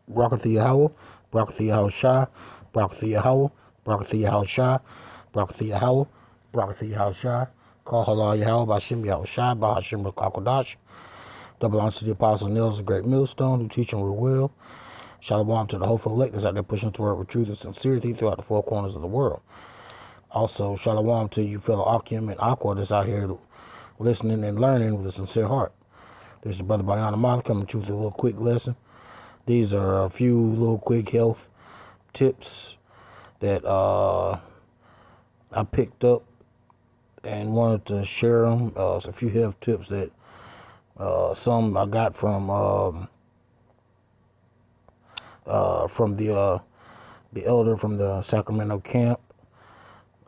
Brakatha Yahweh, Brakatha Yahweh Shah, Brakatha Yahweh, Brakatha Yahweh Shah, Brakatha Yahweh, Brakatha Yahweh Shah, Call Halal Yahweh, Bashim Yahweh Shah, Bahashim Rakakodash. That belongs to the Apostle Nils, the great millstone, who teach and rule well. Shalom to the hopeful elect that's out there pushing the word with truth and sincerity throughout the four corners of the world. Also, shalom to you fellow Akim and Aqua that's out here listening and learning with a sincere heart. This is Brother Bayana Moth coming to you with a little quick lesson. These are a few little quick health tips that I picked up and wanted to share them. It's a few health tips that some I got from the elder from the Sacramento camp.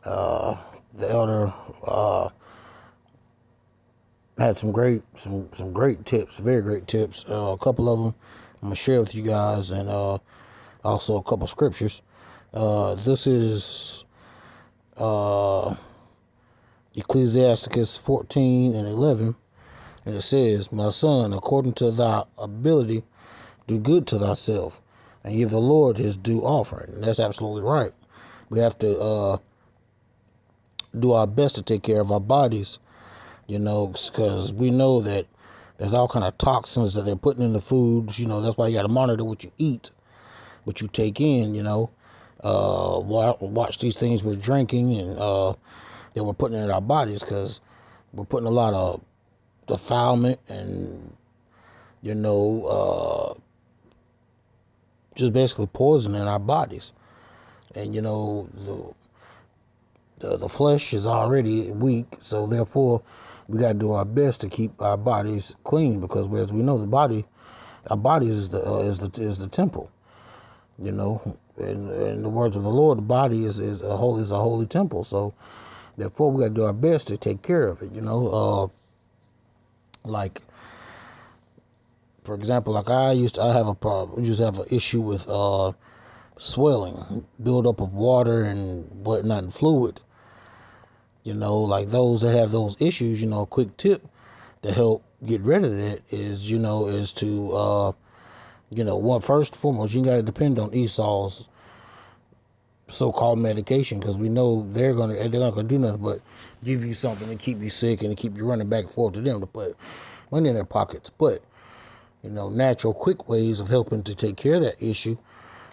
The elder had some great tips, very great tips. A couple of them I'm gonna share with you guys, and also a couple scriptures. This is Ecclesiasticus 14:11, and it says, "My son, according to thy ability, do good to thyself, and give the Lord his due offering." And that's absolutely right. We have to do our best to take care of our bodies, because we know that there's all kind of toxins that they're putting in the foods. That's why you got to monitor what you eat, what you take in. Watch these things we're drinking and that we're putting in our bodies, because we're putting a lot of defilement and just basically poison in our bodies. And the flesh is already weak, so therefore we got to do our best to keep our bodies clean, because as we know, our bodies is the temple. In the words of the Lord, the body is a holy temple. So therefore we got to do our best to take care of it. Like, for example, like I used to have an issue with swelling, buildup of water and whatnot and fluid. Like those that have those issues, a quick tip to help get rid of that is to first and foremost, you got to depend on Esau's so-called medication, because we know they're not gonna do nothing but give you something to keep you sick and to keep you running back and forth to them to put money in their pockets. But natural, quick ways of helping to take care of that issue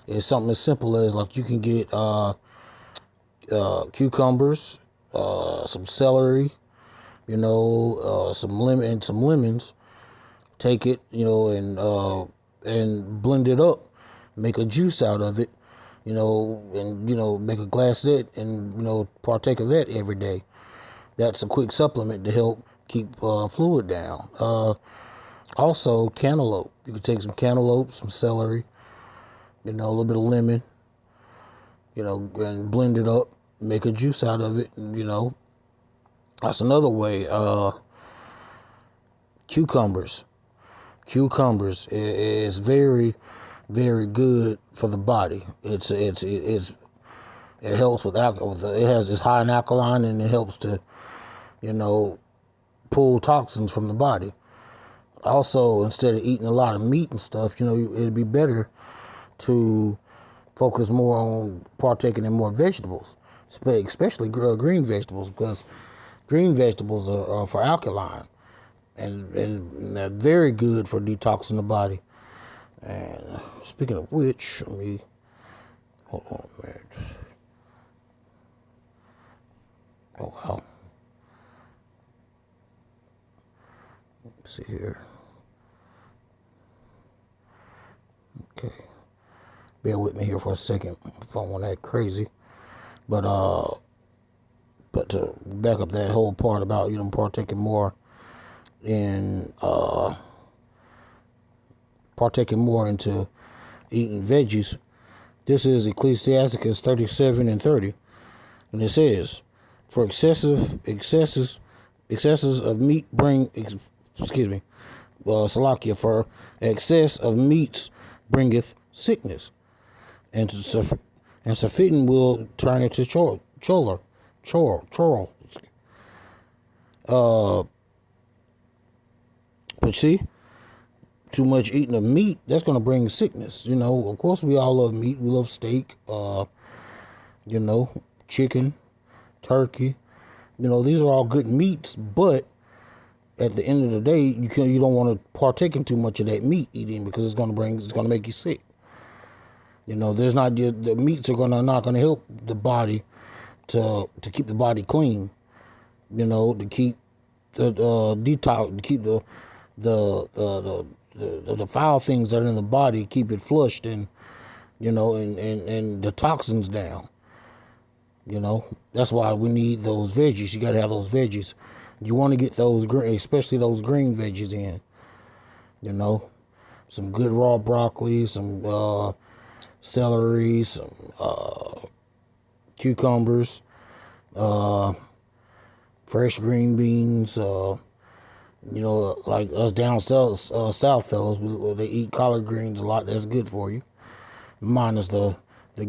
is something as simple as, like, you can get cucumbers, some celery, some lemons. Take it, and blend it up, make a juice out of it, and make a glass of it, and partake of that every day. That's a quick supplement to help keep fluid down. Also, cantaloupe. You can take some cantaloupe, some celery, a little bit of lemon, and blend it up, make a juice out of it. That's another way. Cucumbers is very, very good for the body. It helps with alcohol. It's high in alkaline, and it helps to pull toxins from the body. Also, instead of eating a lot of meat and stuff, it'd be better to focus more on partaking in more vegetables, especially green vegetables, because green vegetables are for alkaline, and they're very good for detoxing the body. And speaking of which, hold on a minute. Oh, wow. Let's see here. Okay. Bear with me here for a second. My phone went that crazy. But to back up that whole part about, partaking more into eating veggies. This is Ecclesiasticus 37:30. And it says, for excesses of meat for excess of meats bringeth sickness, and surfeiting will turn into choler. But see, too much eating of meat, that's going to bring sickness. You know, of course, we all love meat. We love steak, you know, chicken, turkey. You know, these are all good meats, but at the end of the day, you don't want to partake in too much of that meat eating because it's going to make you sick. You know, there's not the meats are not going to help the body to keep the body clean. You know, to keep the detox, to keep the foul things that are in the body, keep it flushed and, you know, and the toxins down. You know, that's why we need those veggies. You got to have those veggies. You want to get those green, especially those green veggies in. You know, some good raw broccoli, some celery, some cucumbers, fresh green beans. You know, like us down south fellas, they eat collard greens a lot. That's good for you. Minus the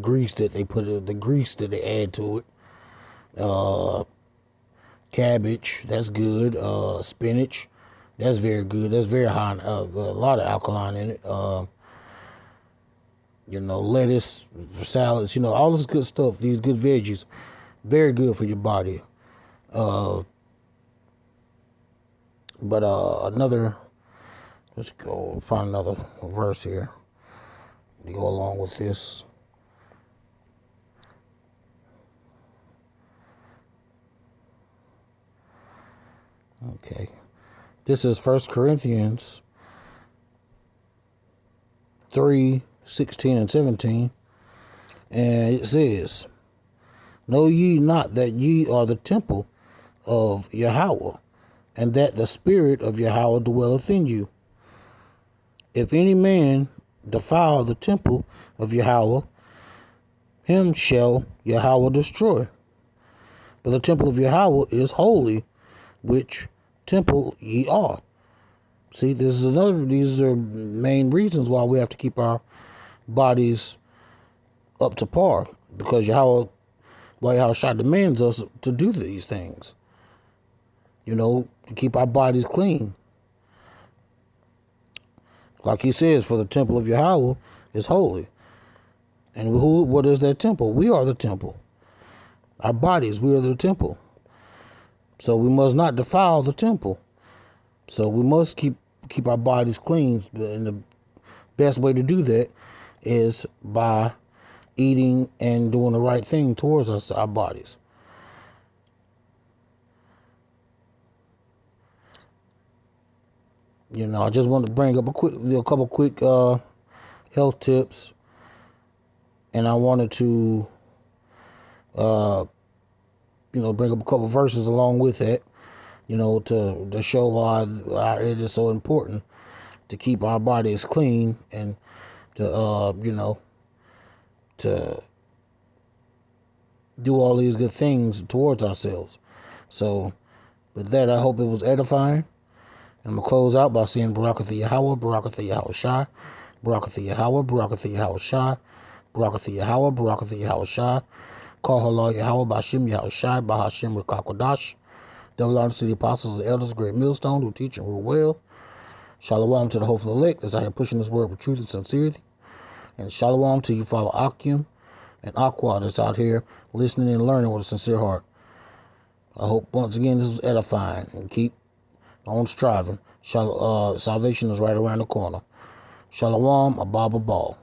grease that they add to it. Cabbage, that's good. Spinach, that's very good. That's very high. A lot of alkaline in it. You know, lettuce, salads. You know, all this good stuff. These good veggies, very good for your body. But let's go find another verse here to go along with this. Okay. This is 1 Corinthians 3:16 and 17. And it says, know ye not that ye are the temple of Yahweh, and that the Spirit of Yahweh dwelleth in you? If any man defile the temple of Yahweh, him shall Yahweh destroy. But the temple of Yahweh is holy, which temple ye are. See, these are main reasons why we have to keep our bodies up to par, because Yahweh demands us to do these things. You know, to keep our bodies clean. Like he says, for the temple of Yahweh is holy. And what is that temple? We are the temple. Our bodies, we are the temple. So we must not defile the temple. So we must keep our bodies clean. And the best way to do that is by eating and doing the right thing towards our bodies. You know, I just wanted to bring up a couple quick health tips, and I wanted to, bring up a couple verses along with that, you know, to show why it is so important to keep our bodies clean and to to do all these good things towards ourselves. So, with that, I hope it was edifying. And I'm going to close out by saying bringeth Yahweh, bringeth Yahweh Shai, bringeth Yahweh, bringeth Yahweh Shai, bringeth Yahweh, bringeth Yahweh Shai, call halal Yahweh, Bashim Yahweh Shai, Bahashim Rekakodash, double honor to the apostles and elders, great millstone, who teach and rule well. Shalom to the hopeful elect, as I am pushing this word with truth and sincerity. And shalom to you, follow Akim and Aqua that's out here listening and learning with a sincere heart. I hope once again this was edifying, and keep on striving. Salvation is right around the corner. Shalom, Abba Ball.